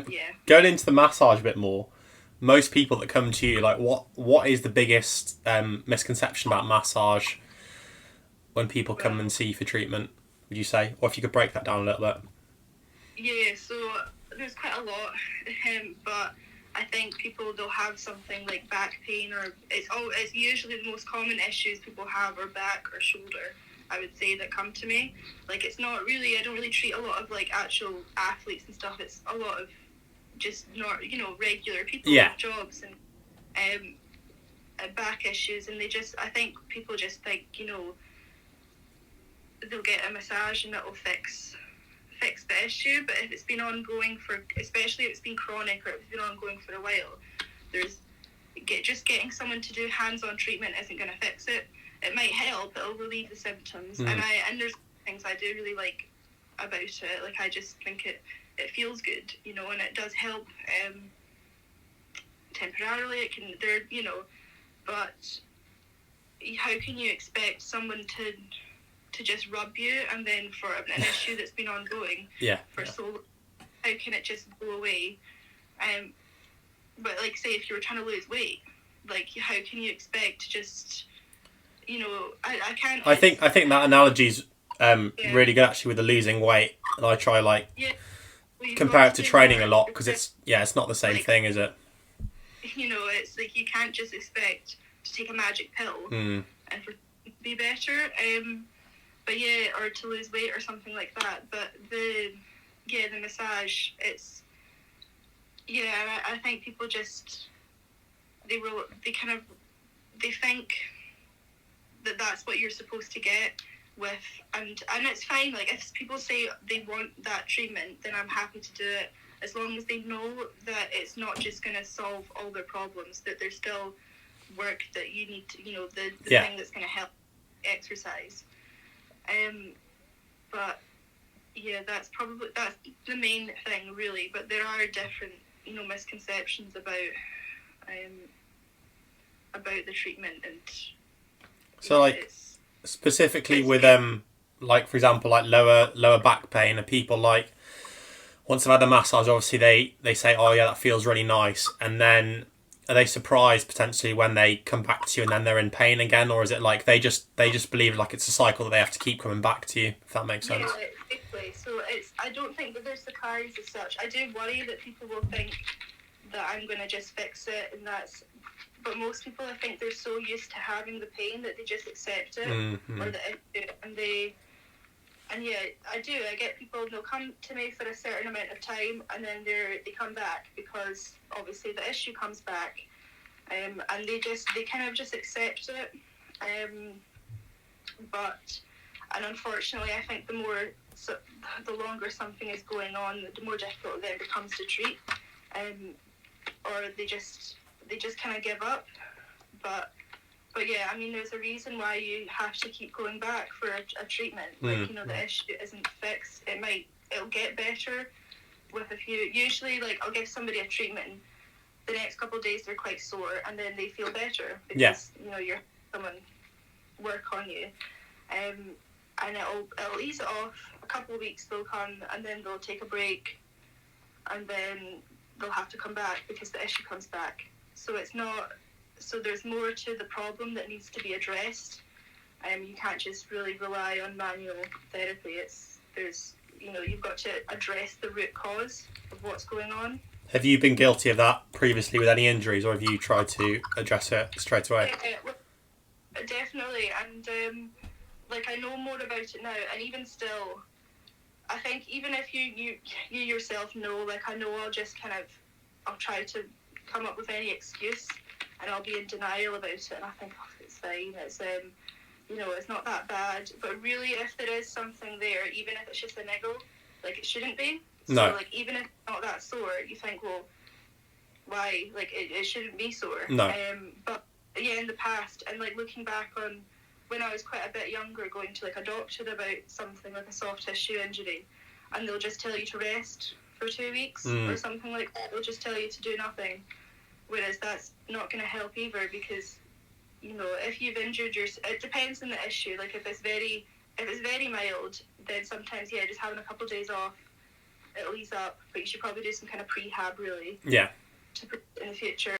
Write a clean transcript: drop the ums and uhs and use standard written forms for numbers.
yeah. Going into the massage a bit more, most people that come to you, like, what is the biggest misconception about massage when people come and Well, see you for treatment, would you say? Or if you could break that down a little bit. yeah, so there's quite a lot, but I think people, they'll have something like back pain, or it's usually the most common issues people have are back or shoulder, I would say, that come to me. Like, it's not really, I don't really treat a lot of like actual athletes and stuff. It's a lot of just not, regular people Yeah. with jobs and back issues, and I think people just think, they'll get a massage and it'll fix the issue. But if it's been ongoing especially if it's been chronic or if it's been ongoing for a while, just getting someone to do hands-on treatment isn't going to fix it. It might help, it'll relieve the symptoms. And there's things I do really like about it. Like, I just think it feels good, and it does help temporarily. It can, but how can you expect someone to just rub you, and then for an issue that's been ongoing so long, how can it just go away? But like, say if you were trying to lose weight, like, how can you expect to just, I can't. I think that analogy's really good actually with the losing weight, and I try compare it to training a lot, because it's not the same thing, is it? It's like you can't just expect to take a magic pill and for it to be better. But or to lose weight or something like that. But the massage, it's, I think people just, they think that that's what you're supposed to get with, and it's fine. Like, if people say they want that treatment, then I'm happy to do it, as long as they know that it's not just going to solve all their problems, that there's still work that you need to, the thing that's going to help, exercise. But that's the main thing, really. But there are different, misconceptions about the treatment, and so specifically with like, for example, like lower back pain, are people like, once they've had a massage, obviously they say, oh yeah, that feels really nice, and then are they surprised potentially when they come back to you and then they're in pain again, or is it like they just believe like it's a cycle that they have to keep coming back to you, if that makes sense? Yeah, exactly. So I don't think that they're surprised as such. I do worry that people will think that I'm going to just fix it, but most people, I think they're so used to having the pain that they just accept it, or I do. I get people, they'll come to me for a certain amount of time, and then they come back because obviously the issue comes back, and they kind of just accept it. And unfortunately, I think the longer something is going on, the more difficult it then becomes to treat, or they just kind of give up. But yeah, I mean, there's a reason why you have to keep going back for a treatment. Like, the issue isn't fixed. It'll get better with a few. Usually, like, I'll give somebody a treatment, and the next couple of days they're quite sore, and then they feel better because you're someone work on you, and it'll ease it off. A couple of weeks they'll come, and then they'll take a break, and then they'll have to come back because the issue comes back. So it's not. So there's more to the problem that needs to be addressed. You can't just really rely on manual therapy. You've got to address the root cause of what's going on. Have you been guilty of that previously with any injuries, or have you tried to address it straight away? Definitely, and I know more about it now, and even still, I think even if you yourself know, like, I know I'll try to come up with any excuse, and I'll be in denial about it, and I think, it's fine, it's it's not that bad. But really, if there is something there, even if it's just a niggle, like, it shouldn't be. So, no. Like, even if it's not that sore, you think, well, why? Like, it shouldn't be sore. No. But yeah, in the past, and like looking back on when I was quite a bit younger, going to like a doctor about something like a soft tissue injury, and they'll just tell you to rest for 2 weeks or something like that. They'll just tell you to do nothing. Whereas that's not going to help either, because if you've injured it depends on the issue. Like, if it's very mild, then sometimes just having a couple of days off it'll ease up, but you should probably do some kind of prehab really Yeah. to in the future.